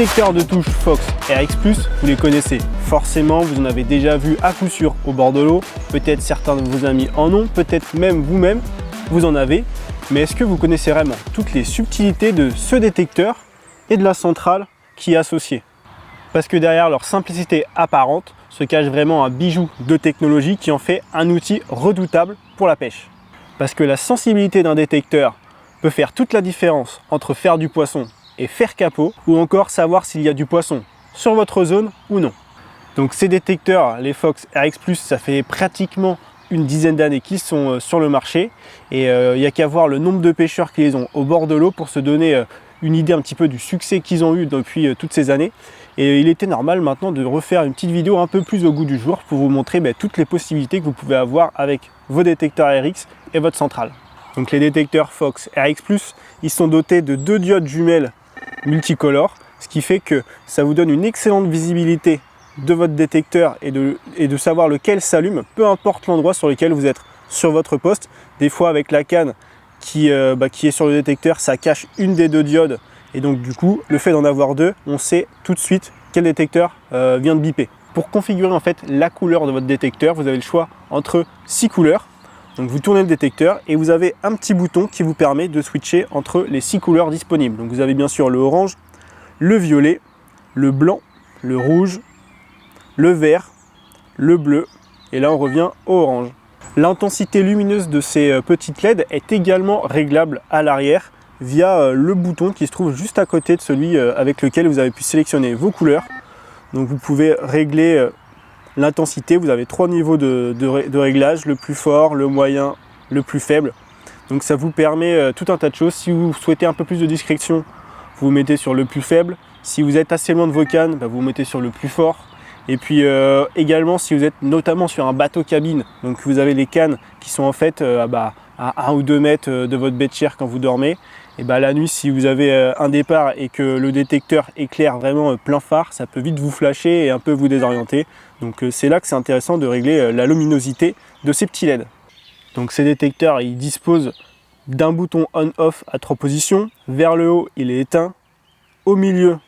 détecteurs de touche Fox RX+, vous les connaissez forcément, vous en avez déjà vu à coup sûr au bord de l'eau, peut-être certains de vos amis en ont, peut-être même vous-même, vous en avez, mais est-ce que vous connaissez vraiment toutes les subtilités de ce détecteur et de la centrale qui est associée? Parce que derrière leur simplicité apparente se cache vraiment un bijou de technologie qui en fait un outil redoutable pour la pêche. Parce que la sensibilité d'un détecteur peut faire toute la différence entre faire du poisson et faire capot, ou encore savoir s'il y a du poisson sur votre zone ou non. Donc ces détecteurs, les Fox RX+, ça fait pratiquement une dizaine d'années qu'ils sont sur le marché, et il n'y a qu'à voir le nombre de pêcheurs qui les ont au bord de l'eau pour se donner une idée un petit peu du succès qu'ils ont eu depuis toutes ces années. Et il était normal maintenant de refaire une petite vidéo un peu plus au goût du jour pour vous montrer toutes les possibilités que vous pouvez avoir avec vos détecteurs RX et votre centrale. Donc les détecteurs Fox RX+, ils sont dotés de 2 diodes jumelles multicolores, ce qui fait que ça vous donne une excellente visibilité de votre détecteur et de savoir lequel s'allume, peu importe l'endroit sur lequel vous êtes sur votre poste. Des fois avec la canne qui est sur le détecteur, ça cache une des 2 diodes, et donc du coup le fait d'en avoir 2, on sait tout de suite quel détecteur vient de biper. Pour configurer en fait la couleur de votre détecteur, vous avez le choix entre 6 couleurs. Donc vous tournez le détecteur et vous avez un petit bouton qui vous permet de switcher entre les 6 couleurs disponibles. Donc vous avez bien sûr le orange, le violet, le blanc, le rouge, le vert, le bleu, et là on revient au orange. L'intensité lumineuse de ces petites LED est également réglable à l'arrière via le bouton qui se trouve juste à côté de celui avec lequel vous avez pu sélectionner vos couleurs. Donc vous pouvez régler l'intensité, vous avez 3 niveaux de réglage, le plus fort, le moyen, le plus faible. Donc ça vous permet tout un tas de choses. Si vous souhaitez un peu plus de discrétion, vous vous mettez sur le plus faible. Si vous êtes assez loin de vos cannes, vous vous mettez sur le plus fort. Et puis également si vous êtes notamment sur un bateau cabine, donc vous avez les cannes qui sont en fait à 1 ou 2 mètres de votre baie de chair quand vous dormez, et la nuit si vous avez un départ et que le détecteur éclaire vraiment plein phare, ça peut vite vous flasher et un peu vous désorienter. Donc c'est là que c'est intéressant de régler la luminosité de ces petits LED. Donc ces détecteurs, ils disposent d'un bouton on-off à 3 positions. Vers le haut, il est éteint. Au milieu,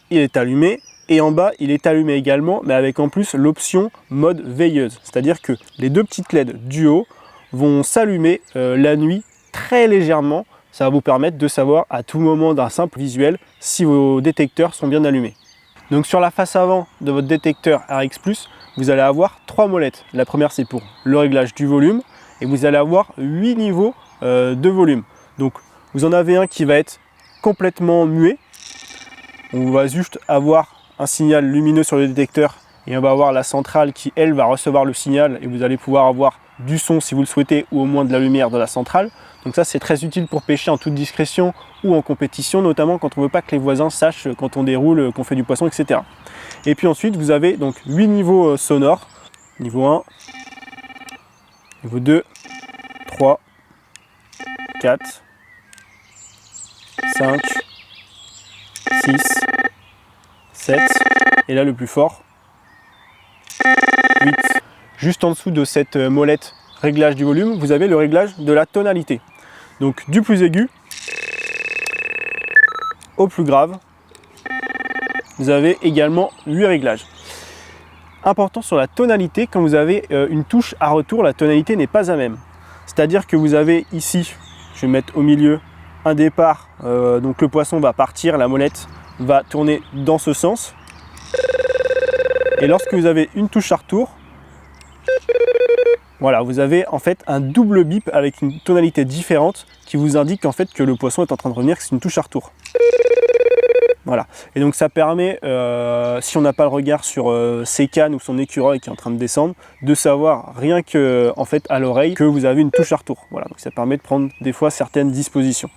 il est allumé. Et en bas, il est allumé également, mais avec en plus l'option mode veilleuse. C'est-à-dire que les 2 petites LED du haut vont s'allumer la nuit très légèrement. Ça va vous permettre de savoir à tout moment d'un simple visuel si vos détecteurs sont bien allumés. Donc sur la face avant de votre détecteur RX+, vous allez avoir 3 molettes. La première, c'est pour le réglage du volume, et vous allez avoir 8 niveaux de volume. Donc vous en avez un qui va être complètement muet. On va juste avoir un signal lumineux sur le détecteur, et on va avoir la centrale qui, elle, va recevoir le signal, et vous allez pouvoir avoir du son si vous le souhaitez, ou au moins de la lumière de la centrale. Donc ça, c'est très utile pour pêcher en toute discrétion ou en compétition, notamment quand on ne veut pas que les voisins sachent quand on déroule, qu'on fait du poisson, etc. Et puis ensuite, vous avez donc 8 niveaux sonores. Niveau 1, niveau 2, 3, 4, 5, 6, 7, et là le plus fort, 8. Juste en dessous de cette molette réglage du volume, vous avez le réglage de la tonalité. Donc du plus aigu au plus grave, vous avez également 8 réglages. Important sur la tonalité, quand vous avez une touche à retour, la tonalité n'est pas à même. C'est-à-dire que vous avez ici, je vais mettre au milieu, un départ, donc le poisson va partir, la molette va tourner dans ce sens. Et lorsque vous avez une touche à retour, voilà, vous avez en fait un double bip avec une tonalité différente qui vous indique en fait que le poisson est en train de revenir, que c'est une touche à retour. Voilà, et donc ça permet, si on n'a pas le regard sur ses cannes ou son écureuil qui est en train de descendre, de savoir rien que en fait à l'oreille que vous avez une touche à retour. Voilà, donc ça permet de prendre des fois certaines dispositions.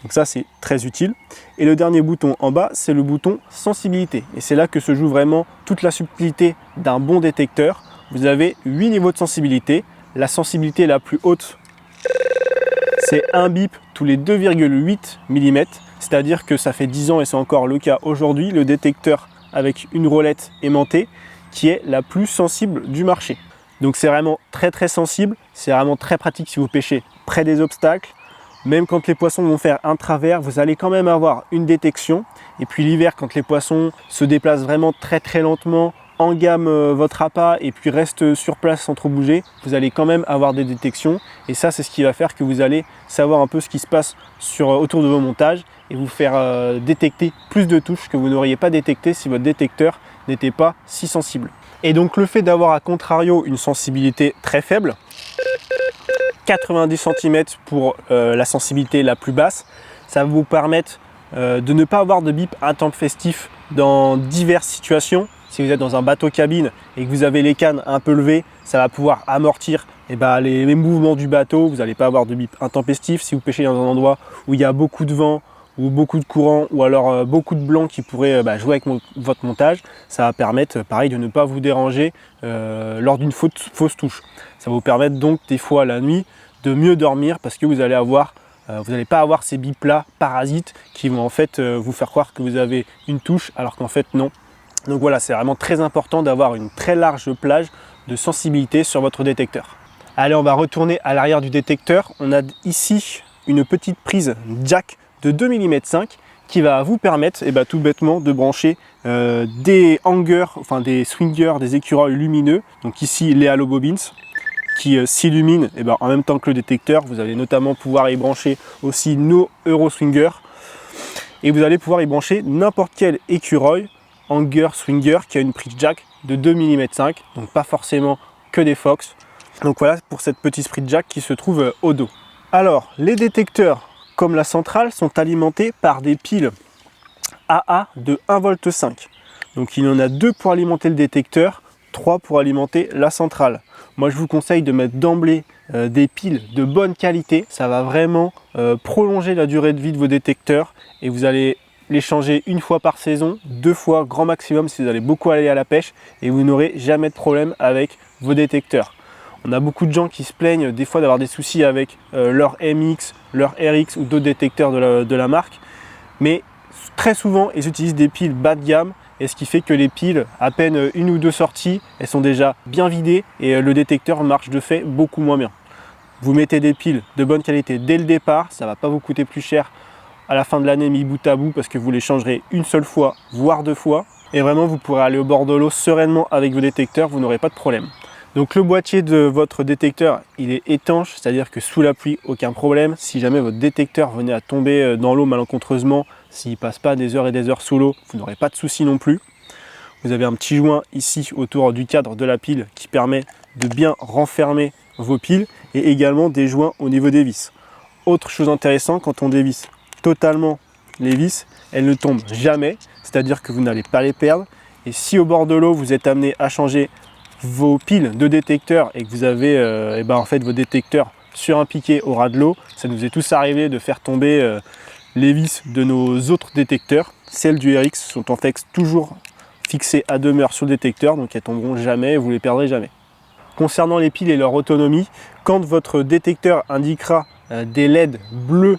Donc ça, c'est très utile. Et le dernier bouton en bas, c'est le bouton sensibilité. Et c'est là que se joue vraiment toute la subtilité d'un bon détecteur. Vous avez 8 niveaux de sensibilité. La sensibilité la plus haute, c'est un bip tous les 2,8 mm. C'est-à-dire que ça fait 10 ans, et c'est encore le cas aujourd'hui, le détecteur avec une rolette aimantée qui est la plus sensible du marché. Donc c'est vraiment très sensible. C'est vraiment très pratique si vous pêchez près des obstacles, Même quand les poissons vont faire un travers, vous allez quand même avoir une détection. Et puis l'hiver, quand les poissons se déplacent vraiment très lentement, engament votre appât et puis restent sur place sans trop bouger, vous allez quand même avoir des détections. Et ça, c'est ce qui va faire que vous allez savoir un peu ce qui se passe autour de vos montages et vous faire détecter plus de touches que vous n'auriez pas détecté si votre détecteur n'était pas si sensible. Et donc le fait d'avoir à contrario une sensibilité très faible, 90 cm pour la sensibilité la plus basse, ça va vous permettre de ne pas avoir de bip intempestif dans diverses situations. Si vous êtes dans un bateau cabine et que vous avez les cannes un peu levées, ça va pouvoir amortir les mouvements du bateau. Vous n'allez pas avoir de bip intempestif. Si vous pêchez dans un endroit où il y a beaucoup de vent ou beaucoup de courant ou alors beaucoup de blanc qui pourraient jouer avec votre montage, ça va permettre pareil de ne pas vous déranger lors d'une fausse touche. Ça va vous permettre donc des fois la nuit de mieux dormir parce que vous n'allez pas avoir ces bips là parasites qui vont en fait vous faire croire que vous avez une touche alors qu'en fait non. Donc voilà, c'est vraiment très important d'avoir une très large plage de sensibilité sur votre détecteur. Allez, on va retourner à l'arrière du détecteur. On a ici une petite prise jack de 2,5 mm qui va vous permettre tout bêtement de brancher des hangers, enfin des swingers, des écureuils lumineux. Donc ici les halo bobbins qui s'illuminent en même temps que le détecteur. Vous allez notamment pouvoir y brancher aussi nos Euro Swingers et vous allez pouvoir y brancher n'importe quel écureuil hanger swinger qui a une prise jack de 2,5 mm, donc pas forcément que des Fox. Donc voilà pour cette petite prise jack qui se trouve au dos. Alors les détecteurs comme la centrale sont alimentés par des piles AA de 1,5 V. Donc il y en a 2 pour alimenter le détecteur, 3 pour alimenter la centrale. Moi je vous conseille de mettre d'emblée des piles de bonne qualité. Ça va vraiment prolonger la durée de vie de vos détecteurs et vous allez les changer une fois par saison, 2 fois grand maximum si vous allez beaucoup aller à la pêche et vous n'aurez jamais de problème avec vos détecteurs. On a beaucoup de gens qui se plaignent des fois d'avoir des soucis avec leur MX, leur RX ou d'autres détecteurs de la marque, mais très souvent ils utilisent des piles bas de gamme et ce qui fait que les piles, à peine 1 ou 2 sorties, elles sont déjà bien vidées et le détecteur marche de fait beaucoup moins bien. Vous mettez des piles de bonne qualité dès le départ, ça ne va pas vous coûter plus cher à la fin de l'année mis bout à bout parce que vous les changerez une seule fois, voire 2 fois. Et vraiment, vous pourrez aller au bord de l'eau sereinement avec vos détecteurs, vous n'aurez pas de problème. Donc le boîtier de votre détecteur, il est étanche, c'est-à-dire que sous la pluie, aucun problème. Si jamais votre détecteur venait à tomber dans l'eau malencontreusement, s'il ne passe pas des heures et des heures sous l'eau, vous n'aurez pas de souci non plus. Vous avez un petit joint ici autour du cadre de la pile qui permet de bien renfermer vos piles et également des joints au niveau des vis. Autre chose intéressante, quand on dévisse totalement les vis, elles ne tombent jamais, c'est-à-dire que vous n'allez pas les perdre. Et si au bord de l'eau vous êtes amené à changer vos piles de détecteurs et que vous avez en fait vos détecteurs sur un piquet au ras de l'eau, ça nous est tous arrivé de faire tomber les vis de nos autres détecteurs. Celles du RX sont en fait toujours fixées à demeure sur le détecteur, donc elles tomberont jamais, vous les perdrez jamais. Concernant les piles et leur autonomie, quand votre détecteur indiquera des LED bleus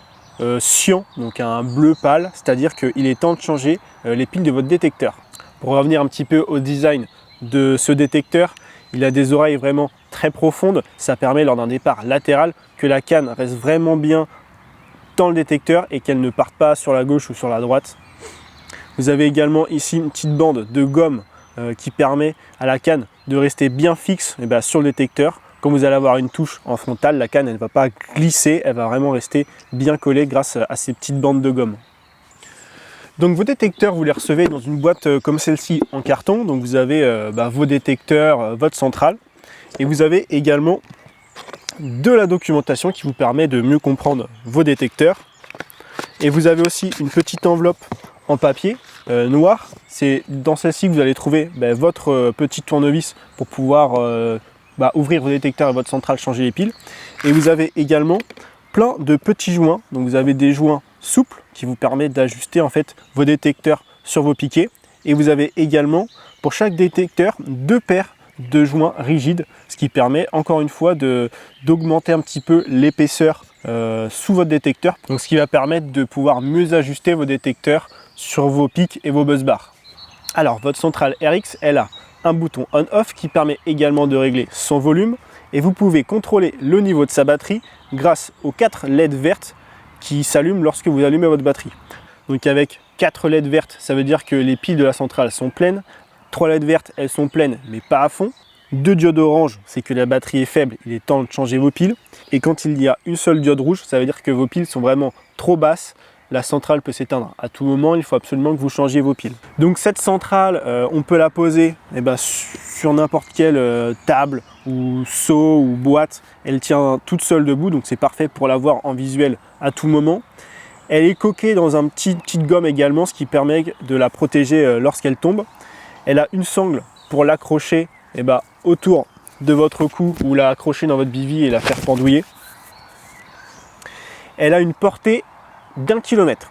cyan, donc un bleu pâle, c'est-à-dire qu'il est temps de changer les piles de votre détecteur. Pour revenir un petit peu au design de ce détecteur, il a des oreilles vraiment très profondes, ça permet lors d'un départ latéral que la canne reste vraiment bien dans le détecteur et qu'elle ne parte pas sur la gauche ou sur la droite. Vous avez également ici une petite bande de gomme qui permet à la canne de rester bien fixe sur le détecteur. Quand vous allez avoir une touche en frontale, la canne elle ne va pas glisser, elle va vraiment rester bien collée grâce à ces petites bandes de gomme. Donc vos détecteurs, vous les recevez dans une boîte comme celle-ci en carton. Donc vous avez vos détecteurs, votre centrale. Et vous avez également de la documentation qui vous permet de mieux comprendre vos détecteurs. Et vous avez aussi une petite enveloppe en papier noir. C'est dans celle-ci que vous allez trouver votre petit tournevis pour pouvoir ouvrir vos détecteurs et votre centrale, changer les piles. Et vous avez également plein de petits joints. Donc vous avez des joints souples qui vous permettent d'ajuster en fait vos détecteurs sur vos piquets. Et vous avez également pour chaque détecteur 2 paires de joints rigides, ce qui permet encore une fois d'augmenter un petit peu l'épaisseur sous votre détecteur. Donc ce qui va permettre de pouvoir mieux ajuster vos détecteurs sur vos pics et vos buzz bars. Alors votre centrale RX, elle a un bouton on-off qui permet également de régler son volume et vous pouvez contrôler le niveau de sa batterie grâce aux 4 LED vertes qui s'allume lorsque vous allumez votre batterie. Donc avec 4 LED vertes, ça veut dire que les piles de la centrale sont pleines. 3 LED vertes, elles sont pleines, mais pas à fond. 2 diodes orange, c'est que la batterie est faible, il est temps de changer vos piles. Et quand il y a une seule diode rouge, ça veut dire que vos piles sont vraiment trop basses. La centrale peut s'éteindre à tout moment, il faut absolument que vous changiez vos piles. Donc cette centrale, on peut la poser sur n'importe quelle table ou seau ou boîte. Elle tient toute seule debout, donc c'est parfait pour la voir en visuel à tout moment. Elle est coquée dans un petite gomme également, ce qui permet de la protéger lorsqu'elle tombe. Elle a une sangle pour l'accrocher autour de votre cou ou la accrocher dans votre bivy et la faire pendouiller. Elle a une portée d'1 km.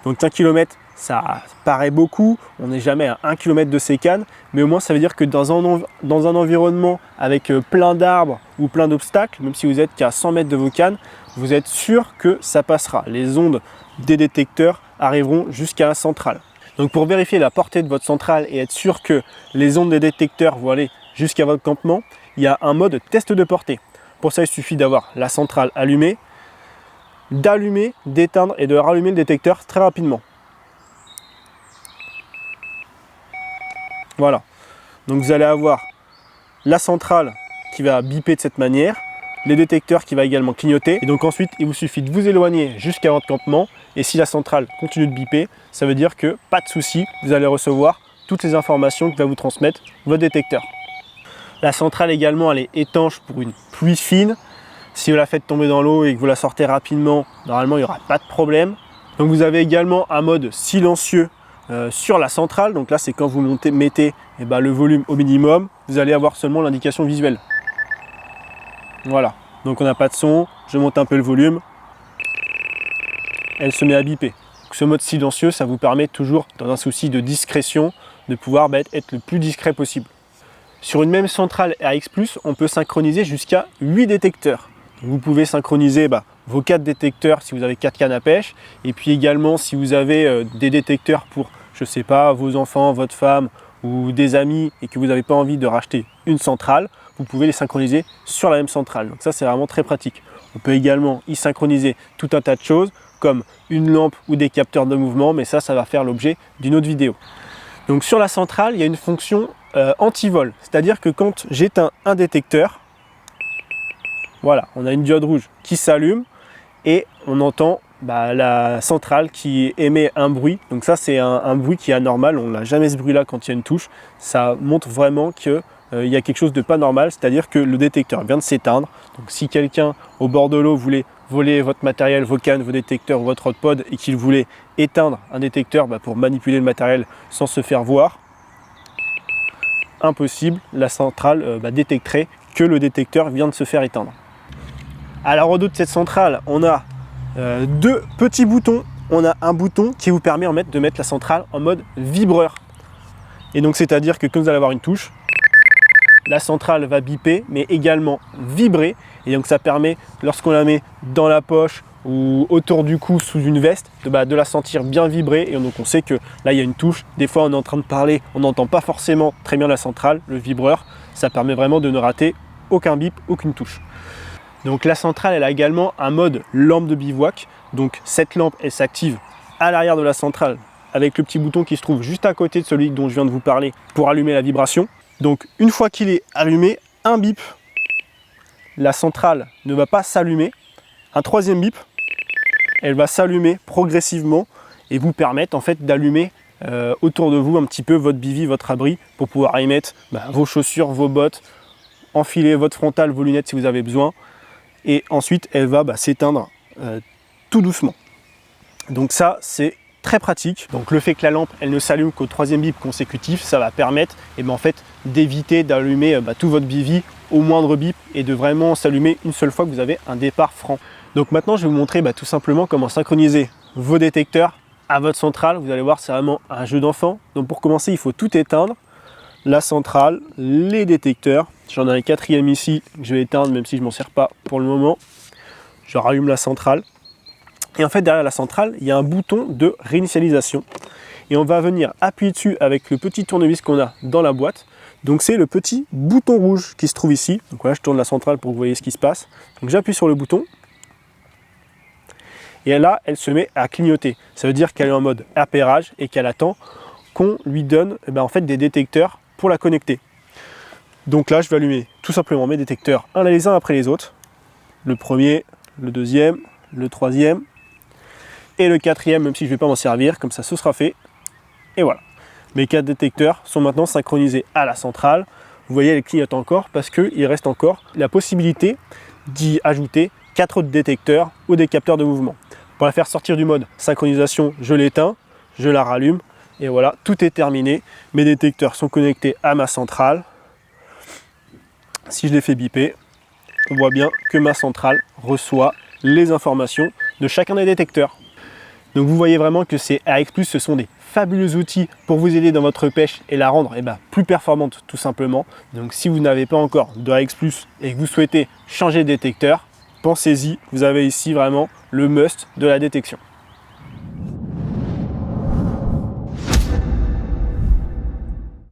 Donc 1 km, ça paraît beaucoup, on n'est jamais à 1 km de ces cannes, mais au moins ça veut dire que dans un environnement avec plein d'arbres ou plein d'obstacles, même si vous êtes qu'à 100 mètres de vos cannes, vous êtes sûr que ça passera. Les ondes des détecteurs arriveront jusqu'à la centrale. Donc pour vérifier la portée de votre centrale et être sûr que les ondes des détecteurs vont aller jusqu'à votre campement, il y a un mode test de portée. Pour ça, il suffit d'avoir la centrale allumée, d'allumer, d'éteindre et de rallumer le détecteur très rapidement. Voilà. Donc vous allez avoir la centrale qui va biper de cette manière, les détecteurs qui va également clignoter. Et donc ensuite, il vous suffit de vous éloigner jusqu'à votre campement. Et si la centrale continue de biper, ça veut dire que pas de souci, vous allez recevoir toutes les informations que va vous transmettre votre détecteur. La centrale également, elle est étanche pour une pluie fine. Si vous la faites tomber dans l'eau et que vous la sortez rapidement, normalement il n'y aura pas de problème. Donc vous avez également un mode silencieux sur la centrale. Donc là c'est quand vous mettez le volume au minimum, vous allez avoir seulement l'indication visuelle. Voilà, donc on n'a pas de son, je monte un peu le volume, elle se met à biper. Donc ce mode silencieux, ça vous permet toujours, dans un souci de discrétion, de pouvoir être le plus discret possible. Sur une même centrale AX+, on peut synchroniser jusqu'à 8 détecteurs. Vous pouvez synchroniser vos 4 détecteurs si vous avez 4 cannes à pêche, et puis également si vous avez des détecteurs pour, je sais pas, vos enfants, votre femme ou des amis et que vous n'avez pas envie de racheter une centrale, vous pouvez les synchroniser sur la même centrale. Donc ça c'est vraiment très pratique. On peut également y synchroniser tout un tas de choses comme une lampe ou des capteurs de mouvement, mais ça va faire l'objet d'une autre vidéo. Donc sur la centrale, il y a une fonction anti-vol, c'est-à-dire que quand j'éteins un détecteur, voilà, on a une diode rouge qui s'allume et on entend la centrale qui émet un bruit. Donc ça c'est un bruit qui est anormal, on n'a jamais ce bruit là quand il y a une touche. Ça montre vraiment qu'il y a quelque chose de pas normal, c'est-à-dire que le détecteur vient de s'éteindre. Donc si quelqu'un au bord de l'eau voulait voler votre matériel, vos cannes, vos détecteurs ou votre hotpod et qu'il voulait éteindre un détecteur pour manipuler le matériel sans se faire voir, impossible, la centrale détecterait que le détecteur vient de se faire éteindre. À la redoute de cette centrale, on a 2 petits boutons. On a un bouton qui vous permet de mettre la centrale en mode vibreur. Et donc c'est-à-dire que quand vous allez avoir une touche, la centrale va biper mais également vibrer. Et donc ça permet, lorsqu'on la met dans la poche ou autour du cou sous une veste, de la sentir bien vibrer. Et donc on sait que là il y a une touche. Des fois on est en train de parler, on n'entend pas forcément très bien la centrale, le vibreur. Ça permet vraiment de ne rater aucun bip, aucune touche. Donc la centrale, elle a également un mode lampe de bivouac. Donc cette lampe, elle s'active à l'arrière de la centrale avec le petit bouton qui se trouve juste à côté de celui dont je viens de vous parler pour allumer la vibration. Donc une fois qu'il est allumé, un bip, la centrale ne va pas s'allumer. Un 3e bip, elle va s'allumer progressivement et vous permettre en fait d'allumer autour de vous un petit peu votre bivy, votre abri pour pouvoir y mettre vos chaussures, vos bottes, enfiler votre frontal, vos lunettes si vous avez besoin. Et ensuite elle va s'éteindre tout doucement. Donc ça c'est très pratique. Donc le fait que la lampe elle ne s'allume qu'au 3e bip consécutif, ça va permettre en fait d'éviter d'allumer tout votre bivy au moindre bip et de vraiment s'allumer une seule fois que vous avez un départ franc. Donc maintenant je vais vous montrer tout simplement comment synchroniser vos détecteurs à votre centrale. Vous allez voir, c'est vraiment un jeu d'enfant. Donc pour commencer, il faut tout éteindre. La centrale, les détecteurs. J'en ai un 4e ici que je vais éteindre même si je ne m'en sers pas pour le moment. Je rallume la centrale. Et en fait derrière la centrale, il y a un bouton de réinitialisation. Et on va venir appuyer dessus avec le petit tournevis qu'on a dans la boîte. Donc c'est le petit bouton rouge qui se trouve ici. Donc voilà, je tourne la centrale pour que vous voyez ce qui se passe. Donc j'appuie sur le bouton. Et là, elle se met à clignoter. Ça veut dire qu'elle est en mode appairage et qu'elle attend qu'on lui donne en fait, des détecteurs pour la connecter. Donc là, je vais allumer tout simplement mes détecteurs les uns après les autres. Le premier, le deuxième, le troisième et le quatrième, même si je ne vais pas m'en servir, comme ça ce sera fait. Et voilà. Mes 4 détecteurs sont maintenant synchronisés à la centrale. Vous voyez, elle clignote encore parce qu'il reste encore la possibilité d'y ajouter 4 autres détecteurs ou des capteurs de mouvement. Pour la faire sortir du mode synchronisation, je l'éteins, je la rallume et voilà, tout est terminé. Mes détecteurs sont connectés à ma centrale. Si je les fais biper, on voit bien que ma centrale reçoit les informations de chacun des détecteurs. Donc vous voyez vraiment que ces AX+, ce sont des fabuleux outils pour vous aider dans votre pêche et la rendre plus performante tout simplement. Donc si vous n'avez pas encore de AX+ et que vous souhaitez changer de détecteur, pensez-y, vous avez ici vraiment le must de la détection.